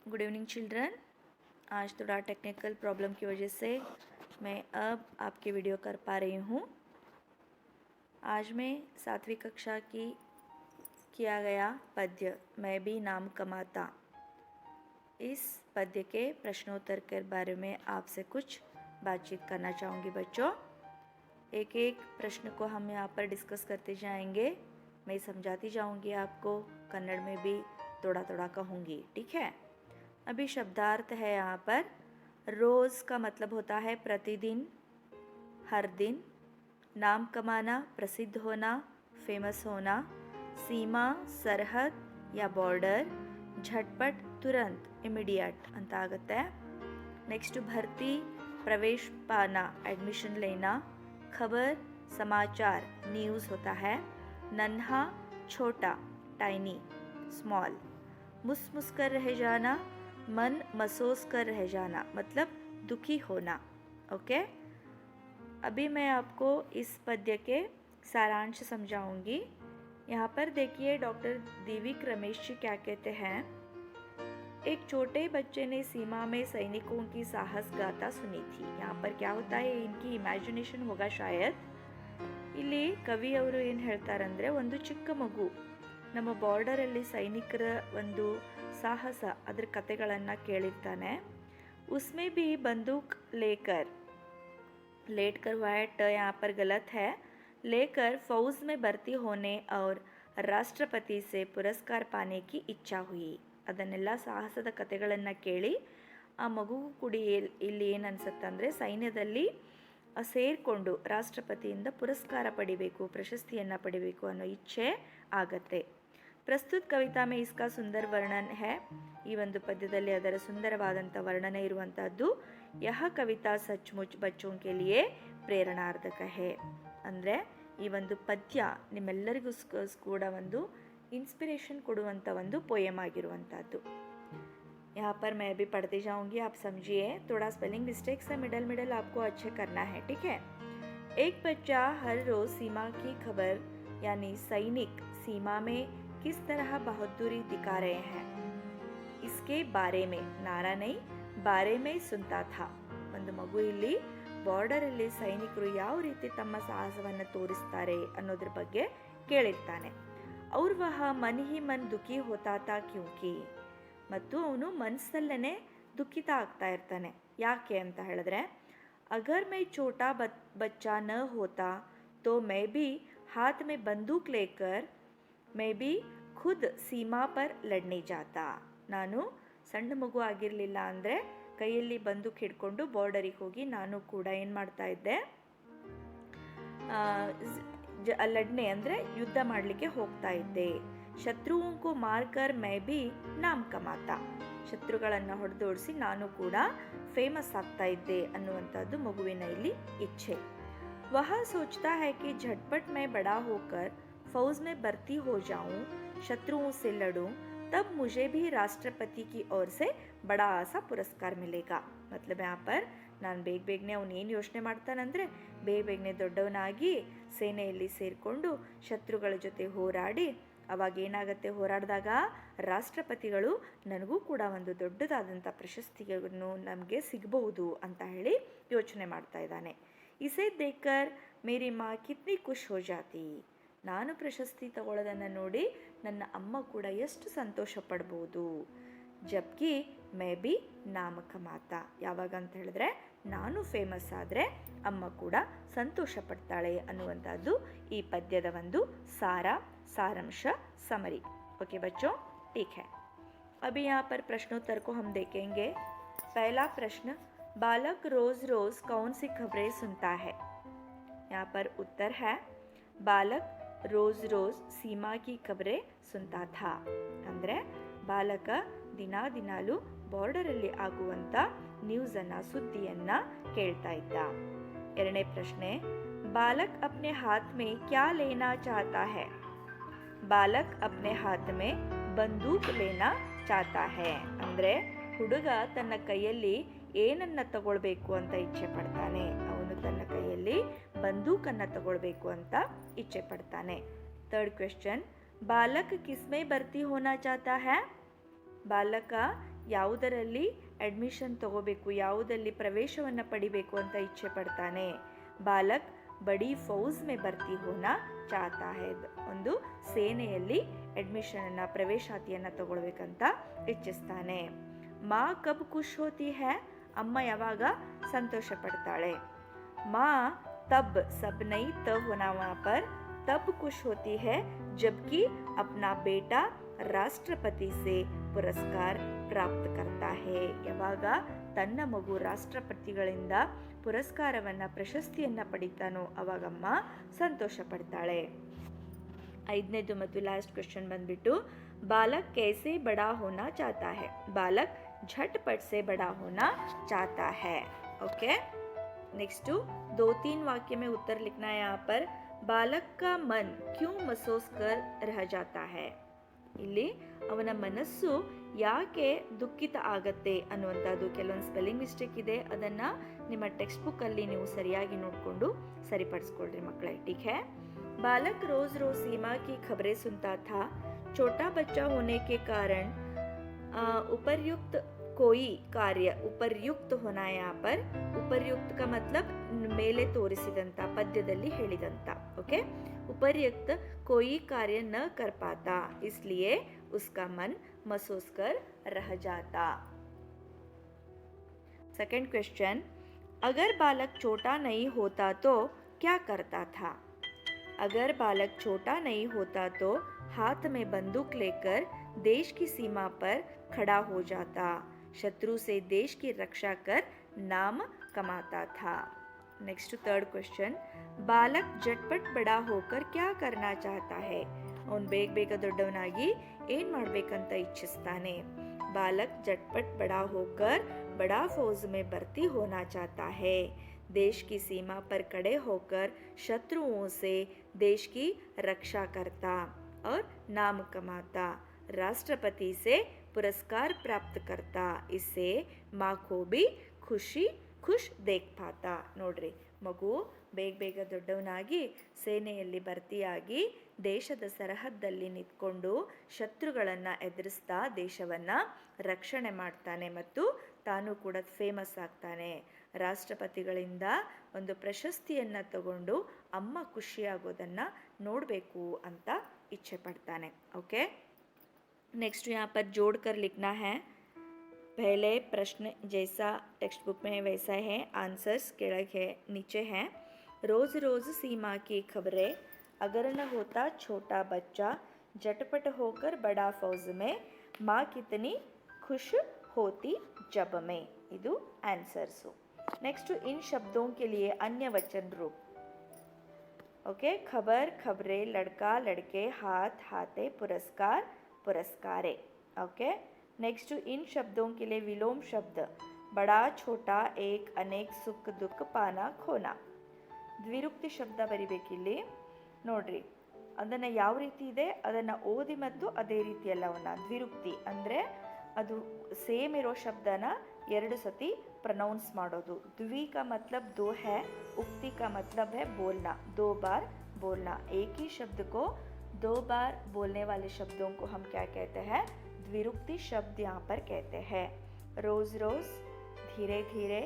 Good evening children. आज थोड़ा technical problem की वजह से मैं अब आपकी वीडियो कर पा रही हूँ। आज मैं 7वीं कक्षा की किया गया पद्य मैं भी नाम कमाता, इस पद्य के प्रश्नोत्तर के बारे में आपसे कुछ बातचीत करना चाहूँगी बच्चों। एक एक प्रश्न को हम यहाँ पर डिस्कस करते जाएंगे। मैं समझाती जाऊँगी आपको, कन्नड़ में भी थोड़ा थोड़ा कहूँगी, ठीक है। अभी शब्दार्थ है यहाँ पर। रोज़ का मतलब होता है प्रतिदिन, हर दिन। नाम कमाना, प्रसिद्ध होना, फेमस होना। सीमा, सरहद या बॉर्डर। झटपट, तुरंत, इमीडिएट ಅಂತ ಆಗುತ್ತೆ। नेक्स्ट भर्ती, प्रवेश पाना, एडमिशन लेना। खबर, समाचार, न्यूज़ होता है। नन्हा, छोटा, टाइनी, स्मॉल। मुस कर रह जाना, मन महसूस कर रह जाना, मतलब दुखी होना। ओके, अभी मैं आपको इस पद्य के सारांश समझाऊंगी। यहाँ पर देखिए डॉक्टर दिविक रमेश जी क्या कहते हैं। एक छोटे बच्चे ने सीमा में सैनिकों की साहस गाथा सुनी थी। यहाँ पर क्या होता है, इनकी इमेजिनेशन होगा शायद। ಇಲ್ಲಿ ಕವಿ ಅವರು ಏನು ಹೇಳ್ತಾರಂದ್ರೆ, ಒಂದು ಚಿಕ್ಕ ಮಗು ನಮ್ಮ ಬಾರ್ಡರಲ್ಲಿ ಸೈನಿಕರ ಒಂದು ಸಾಹಸ ಅದರ ಕಥೆಗಳನ್ನು ಕೇಳಿರ್ತಾನೆ। उसमें भी बंदूक लेकर, लेट कर हुआ है ट यहाँ पर गलत है, लेकर फौज में भर्ती होने और ರಾಷ್ಟ್ರಪತಿ से पुरस्कार पाने की इच्छा हुई। ಅದನ್ನೆಲ್ಲ ಸಾಹಸದ ಕಥೆಗಳನ್ನು ಕೇಳಿ ಆ ಮಗುಗೂ ಕೂಡ ಇಲ್ಲಿ ಏನು ಅನ್ಸುತ್ತಂದರೆ, ಸೈನ್ಯದಲ್ಲಿ ಸೇರಿಕೊಂಡು ರಾಷ್ಟ್ರಪತಿಯಿಂದ ಪುರಸ್ಕಾರ ಪಡಿಬೇಕು, ಪ್ರಶಸ್ತಿಯನ್ನು ಪಡಿಬೇಕು ಅನ್ನೋ ಇಚ್ಛೆ ಆಗತ್ತೆ। ಪ್ರಸ್ತುತ ಕವಿತಾ ಮೇ ಇಸ್ಕಾ ಸುಂದರ ವರ್ಣನ್ ಹೈ, ಈ ಒಂದು ಪದ್ಯದಲ್ಲಿ ಅದರ ಸುಂದರವಾದಂಥ ವರ್ಣನೆ ಇರುವಂತಹದ್ದು। ಯಹ ಕವಿತಾ ಸಚ್ಮುಚ್ ಬಚ್ಚೋಂ ಕೆ ಲಿಯೇ ಪ್ರೇರಣಾರ್ಧಕ ಹೈ, ಅಂದರೆ ಈ ಒಂದು ಪದ್ಯ ನಿಮ್ಮೆಲ್ಲರಿಗೂ ಕೂಡ ಒಂದು ಇನ್ಸ್ಪಿರೇಷನ್ ಕೊಡುವಂಥ ಒಂದು ಪೋಯಮ್ ಆಗಿರುವಂಥದ್ದು। यहाँ पर मैं भी पढ़ती जाऊंगी, आप समझिए। थोड़ा स्पेलिंग मिस्टेक्स है, मिडल आपको अच्छे करना है, ठीक है। एक बच्चा हर रोज सीमा की खबर, यानी सैनिक सीमा में किस तरह बहादुरी दिखा रहे हैं इसके बारे में, नारा नहीं बारे में सुनता था। ಒಂದು ಮಗು ಇಲ್ಲಿ ಬಾರ್ಡರಲ್ಲಿ ಸೈನಿಕರು ಯಾವ ರೀತಿ ತಮ್ಮ ಸಾಹಸವನ್ನು ತೋರಿಸ್ತಾರೆ ಅನ್ನೋದ್ರ ಬಗ್ಗೆ ಕೇಳಿರ್ತಾನೆ। और वह मन ही मन दुखी होता था क्योंकि, ಮತ್ತು ಅವನು ಮನಸ್ಸಲ್ಲೇ ದುಃಖಿತ ಆಗ್ತಾ ಇರ್ತಾನೆ। ಯಾಕೆ ಅಂತ ಹೇಳಿದ್ರೆ, अगर मैं छोटा बच्चा न होता तो मैं भी हाथ में बंदूक लेकर मैं भी खुद सीमा पर लड़ने जाता। ನಾನು ಸಣ್ಣ ಮಗು ಆಗಿರಲಿಲ್ಲ ಅಂದರೆ ಕೈಯಲ್ಲಿ ಬಂದೂಕ್ ಹಿಡ್ಕೊಂಡು ಬಾರ್ಡರಿಗೆ ಹೋಗಿ ನಾನು ಕೂಡ ಏನು ಮಾಡ್ತಾ ಇದ್ದೆ, ಲಡ್ನೆ ಅಂದರೆ ಯುದ್ಧ ಮಾಡಲಿಕ್ಕೆ ಹೋಗ್ತಾ ಇದ್ದೆ। ಶತ್ರುओं को मारकर मैं भी नाम कमाता, ಶತ್ರುಗಳನ್ನು ಹೊಡೆದೋಡಿಸಿ ನಾನು ಕೂಡ ಫೇಮಸ್ ಆಗ್ತಾ ಇದ್ದೆ ಅನ್ನುವಂಥದ್ದು ಮಗುವಿನ ಇಲ್ಲಿ ಇಚ್ಛೆ। वह सोचता है कि झटपट मैं बड़ा होकर फौज में भर्ती हो जाऊं, शत्रुओं से लड़ूं, तब मुझे भी राष्ट्रपति की ओर से बड़ा सा पुरस्कार मिलेगा। मतलब यहाँ पर ನಾನು ಬೇಗನೆ ಅವನು ಏನು ಯೋಚನೆ ಮಾಡ್ತಾನಂದರೆ, ಬೇಗನೆ ದೊಡ್ಡವನಾಗಿ ಸೇನೆಯಲ್ಲಿ ಸೇರಿಕೊಂಡು ಶತ್ರುಗಳ ಜೊತೆ ಹೋರಾಡಿ, ಅವಾಗ ಏನಾಗುತ್ತೆ, ಹೋರಾಡಿದಾಗ ರಾಷ್ಟ್ರಪತಿಗಳು ನನಗೂ ಕೂಡ ಒಂದು ದೊಡ್ಡದಾದಂಥ ಪ್ರಶಸ್ತಿಯನ್ನು ನಮಗೆ ಸಿಗಬಹುದು ಅಂತ ಹೇಳಿ ಯೋಚನೆ ಮಾಡ್ತಾ ಇದ್ದಾನೆ। ಇಸೆ ದೇಕರ್ ಮೇರಿ ಮಾ ಕಿತ್ನಿ ಖುಷ್ ಹೋ ಜಾತಿ, ನಾನು ಪ್ರಶಸ್ತಿ ತಗೊಳ್ಳೋದನ್ನು ನೋಡಿ ನನ್ನ ಅಮ್ಮ ಕೂಡ ಎಷ್ಟು ಸಂತೋಷ ಪಡ್ಬೋದು। ಜಬ್ಕಿ ಮೇ ಬಿ ನಾಮ ಕಮಾತ, ಯಾವಾಗ ಅಂತ ಹೇಳಿದ್ರೆ ನಾನು ಫೇಮಸ್ ಆದರೆ ಅಮ್ಮ ಕೂಡ ಸಂತೋಷ ಪಡ್ತಾಳೆ ಅನ್ನುವಂಥದ್ದು ಈ ಪದ್ಯದ ಒಂದು सारांश समरी। ओके बच्चों, ठीक है। अभी यहाँ पर प्रश्नोत्तर को हम देखेंगे। पहला प्रश्न, बालक रोज रोज कौन सी खबरें सुनता है। यहाँ पर उत्तर है, बालक रोज रोज सीमा की खबरें सुनता था, ಅಂದರೆ ಬಾಲಕ ದಿನಾಲು ಬಾರ್ಡರಲ್ಲಿ ಆಗುವಂಥ ನ್ಯೂಸನ್ನು, ಸುದ್ದಿಯನ್ನು ಕೇಳ್ತಾ ಇದ್ದ। ಎರಡನೇ ಪ್ರಶ್ನೆ, बालक अपने हाथ में क्या लेना चाहता है। बालक अपने हाथ में बंदूक लेना चाहता है, ಅಂದರೆ ಹುಡುಗ ತನ್ನ ಕೈಯಲ್ಲಿ ಏನನ್ನು ತಗೊಳ್ಬೇಕು ಅಂತ ಇಚ್ಛೆ ಪಡ್ತಾನೆ, ಅವನು ತನ್ನ ಕೈಯಲ್ಲಿ ಬಂದೂಕನ್ನು ತಗೊಳ್ಬೇಕು ಅಂತ ಇಚ್ಛೆ ಪಡ್ತಾನೆ। ಥರ್ಡ್ ಕ್ವೆಶ್ಚನ್, बालक किसमें भर्ती होना चाहता है। ಬಾಲಕ ಯಾವುದರಲ್ಲಿ ಅಡ್ಮಿಷನ್ ತಗೋಬೇಕು, ಯಾವುದಲ್ಲಿ ಪ್ರವೇಶವನ್ನು ಪಡಿಬೇಕು ಅಂತ ಇಚ್ಛೆ ಪಡ್ತಾನೆ. ಬಾಲಕ್ ಬಡಿ ಫೌಜ್ ಮೇ ಭರ್ತಿ ಹೋನಾ ಚಾಹತಾ ಹೈ. ಒಂದು ಸೇನೆಯಲ್ಲಿ ಅಡ್ಮಿಷನ್ ಪ್ರವೇಶಾತಿಯನ್ನು ತಗೊಳ್ಬೇಕಂತ ಇಚ್ಛಿಸ್ತಾನೆ. ಮಾ ಕಬ್ ಖುಷ್ ಹೋತಿ ಹೈ. ಅಮ್ಮ ಯಾವಾಗ ಸಂತೋಷ ಪಡ್ತಾಳೆ. ಮಾ तब सब नहीं तब होना वहाँ पर तब खुश होती है जबकि अपना बेटा राष्ट्रपति से पुरस्कार प्राप्त करता है. ಯಾವಾಗ ತನ್ನ ಮಗು ರಾಷ್ಟ್ರಪತಿಗಳಿಂದ ಪುರಸ್ಕಾರವನ್ನು ಪ್ರಶಸ್ತಿಯನ್ನು ಪಡಿತಾನೋ ಅವಾಗಮ್ಮ ಸಂತೋಷ ಪಡ್ತಾಳೆ. ಐದನೇದು ಮತ್ತು ಲಾಸ್ಟ್ ಕ್ವೆಶ್ಚನ್ ಬಂದ್ಬಿಟ್ಟು ಬಾಲಕ್ कैसे बड़ा होना चाहता है. बालक झटपट से बड़ा होना चाहता है. ओके, नेक्स्ट 2-3 वाक्य में उत्तर लिखना है. यहाँ पर बालक का मन क्यों महसूस कर रह जाता है. ಇಲ್ಲಿ ಅವನ ಮನಸ್ಸು ಯಾಕೆ ದುಃಖಿತ ಆಗತ್ತೆ ಅನ್ನುವಂಥದ್ದು ಕೆಲವೊಂದು ಸ್ಪೆಲ್ಲಿಂಗ್ ಮಿಸ್ಟೇಕ್ ಇದೆ. ಅದನ್ನು ನಿಮ್ಮ ಟೆಕ್ಸ್ಟ್ ಬುಕ್ಕಲ್ಲಿ ನೀವು ಸರಿಯಾಗಿ ನೋಡಿಕೊಂಡು ಸರಿಪಡಿಸ್ಕೊಳ್ರಿ ಮಕ್ಕಳೇ. ठीक है. बालक रोज रोज सीमा की खबरें सुनता था. छोटा बच्चा होने के कारण उपर्युक्त कोई कार्य, ಉಪರ್ಯುಕ್ತ ಹೋನಾ यहाँ पर. ಉಪರ್ಯುಕ್ತ का मतलब ಮೇಲೆ ತೋರಿಸಿದಂತ, ಪದ್ಯದಲ್ಲಿ ಹೇಳಿದಂತ. ओके, उपर्युक्त कोई कार्य न कर पाता इसलिए उसका मन महसूस कर रह जाता. सेकंड क्वेश्चन, अगर बालक छोटा नहीं होता तो क्या करता था. अगर बालक छोटा नहीं होता तो हाथ में बंदूक लेकर देश की सीमा पर खड़ा हो जाता. शत्रु से देश की रक्षा कर नाम कमाता था. नेक्स्ट थर्ड क्वेश्चन, बालक झटपट बड़ा होकर क्या करना चाहता है. ಅವನು ಬೇಗ ದೊಡ್ಡವನಾಗಿ ಏನು ಮಾಡಬೇಕಂತ ಇಚ್ಛಿಸ್ತಾನೆ. बालक झटपट बड़ा होकर बड़ा फौज में भर्ती होना चाहता है. देश की सीमा पर खड़े होकर शत्रुओं से देश की रक्षा करता और नाम कमाता. राष्ट्रपति से पुरस्कार प्राप्त करता. इससे माँ को भी ಖುಷ್ ದೇಖ್ ಪಾತಾ. ನೋಡ್ರಿ, ಮಗು ಬೇಗ ದೊಡ್ಡವನಾಗಿ ಸೇನೆಯಲ್ಲಿ ಭರ್ತಿಯಾಗಿ ದೇಶದ ಸರಹದ್ದಲ್ಲಿ ನಿಂತ್ಕೊಂಡು ಶತ್ರುಗಳನ್ನು ಎದುರಿಸ್ತಾ ದೇಶವನ್ನು ರಕ್ಷಣೆ ಮಾಡ್ತಾನೆ ಮತ್ತು ತಾನು ಕೂಡ ಫೇಮಸ್ ಆಗ್ತಾನೆ. ರಾಷ್ಟ್ರಪತಿಗಳಿಂದ ಒಂದು ಪ್ರಶಸ್ತಿಯನ್ನು ತಗೊಂಡು ಅಮ್ಮ ಖುಷಿಯಾಗೋದನ್ನು ನೋಡಬೇಕು ಅಂತ ಇಚ್ಛೆ ಪಡ್ತಾನೆ. ಓಕೆ, नेक्स्ट यहाँ पर जोड़कर लिखना है. पहले प्रश्न जैसा टेक्स्ट बुक में वैसा है, आंसर्स केड़क है नीचे हैं. रोज़ रोज़ सीमा की खबरें. अगर न होता छोटा बच्चा झटपट होकर बड़ा फौज में माँ कितनी खुश होती जब में. ಇದು ಆನ್ಸರ್ಸು. नेक्स्ट इन शब्दों के लिए अन्य वचन रूप. ओके, खबर खबरें, लड़का लड़के, हाथ हाथे, पुरस्कार पुरस्कारे. ओके, नेक्स्ट इन शब्दों के लिए विलोम शब्द. बड़ा छोटा एक अनेक सुख दुख पाना खोना. ದ್ವಿರುಕ್ತಿ ಶಬ್ದ ಬರಿಬೇಕಿಲ್ಲಿ. ನೋಡ್ರಿ, ಅದನ್ನು ಯಾವ ರೀತಿ ಇದೆ ಅದನ್ನು ಓದಿ ಮತ್ತು ಅದೇ ರೀತಿ ಎಲ್ಲವನ್ನ. ದ್ವಿರುಕ್ತಿ ಅಂದರೆ ಅದು ಸೇಮ್ ಇರೋ ಶಬ್ದನ ಎರಡು ಸತಿ ಪ್ರೊನೌನ್ಸ್ ಮಾಡೋದು. द्वि का मतलब दो है, उक्ति का मतलब है बोलना, 2 बार बोलना. एक ही शब्द को 2 बार बोलने वाले शब्दों को हम क्या कहते हैं, द्विरुक्ति शब्द यहाँ पर कहते हैं. रोज़ रोज़, धीरे धीरे,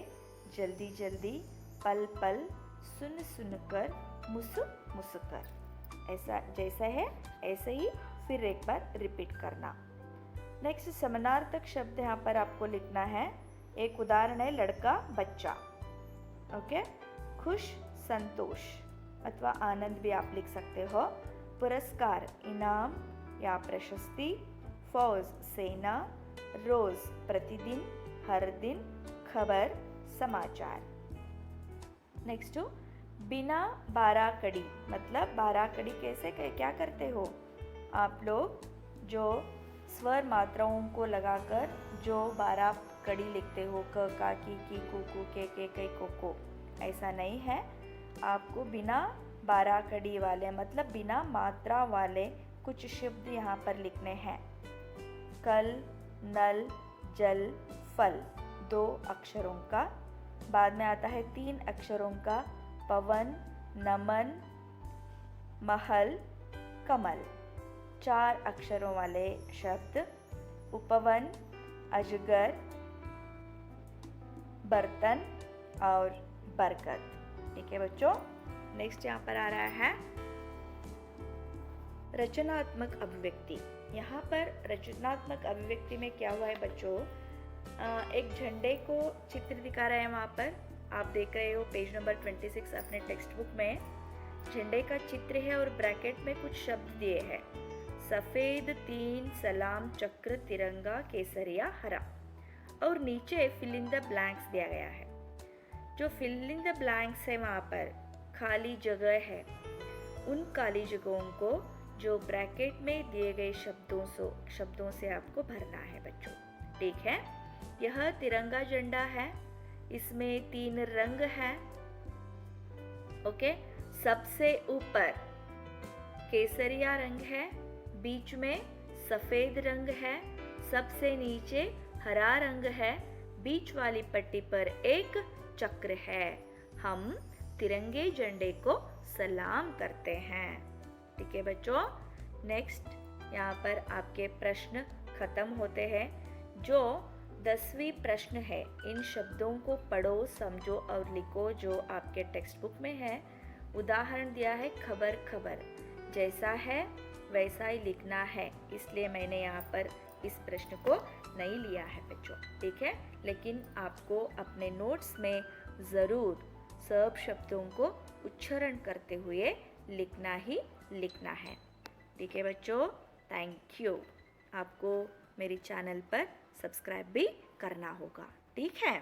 जल्दी जल्दी, पल पल, सुन सुन कर, मुसुक कर. ऐसा जैसा है ऐसे ही फिर एक बार रिपीट करना. नेक्स्ट समानार्थक शब्द यहाँ पर आपको लिखना है. एक उदाहरण है लड़का बच्चा. ओके, खुश संतोष अथवा आनंद भी आप लिख सकते हो. पुरस्कार इनाम या प्रशस्ति. फौज सेना. रोज प्रतिदिन, हर दिन, खबर समाचार. नेक्स्ट बिना 12 कड़ी. मतलब 12 कड़ी कैसे क्या करते हो आप लोग, जो स्वर मात्राओं को लगाकर जो 12 कड़ी लिखते हो, क का की कू के कै को. ऐसा नहीं है. आपको बिना 12 कड़ी वाले मतलब बिना मात्रा वाले कुछ शब्द यहाँ पर लिखने हैं. कल, नल, जल, फल 2 अक्षरों का. बाद में आता है 3 अक्षरों का. पवन, नमन, महल, कमल. 4 अक्षरों वाले शब्द उपवन, अजगर, बर्तन और बरगद। ठीक है बच्चों, नेक्स्ट यहाँ पर आ रहा है रचनात्मक अभिव्यक्ति। यहाँ पर रचनात्मक अभिव्यक्ति में क्या हुआ है बच्चों, एक झंडे को चित्र दिखा रहे हैं। वहाँ पर आप देख रहे हो पेज नंबर 26 अपने टेक्स्ट बुक में झंडे का चित्र है और ब्रैकेट में कुछ शब्द दिए हैं, सफेद, तीन, सलाम, चक्र, तिरंगा, केसरिया, हरा, और नीचे फिल इन द ब्लैंक्स दिया गया है। जो फिल इन द ब्लैंक्स है वहाँ पर खाली जगह है, उन खाली जगहों को जो ब्रैकेट में दिए गए शब्दों से आपको भरना है बच्चों। ठीक है, यह तिरंगा झंडा है, इसमें 3 रंग हैं। ओके, सबसे ऊपर केसरिया रंग है, बीच में सफेद रंग है, सबसे नीचे हरा रंग है, बीच वाली पट्टी पर एक चक्र है। हम तिरंगे झंडे को सलाम करते हैं। ठीक है बच्चों, नेक्स्ट यहाँ पर आपके प्रश्न खत्म होते हैं। जो 10वीं प्रश्न है, इन शब्दों को पढ़ो, समझो और लिखो जो आपके टेक्स्ट बुक में है। उदाहरण दिया है खबर खबर, जैसा है वैसा ही लिखना है, इसलिए मैंने यहाँ पर इस प्रश्न को नहीं लिया है बच्चों। ठीक है, लेकिन आपको अपने नोट्स में ज़रूर सब शब्दों को उच्चारण करते हुए लिखना ही लिखना है। ठीक है बच्चों, थैंक यू। आपको मेरे चैनल पर सब्सक्राइब भी करना होगा। ठीक है।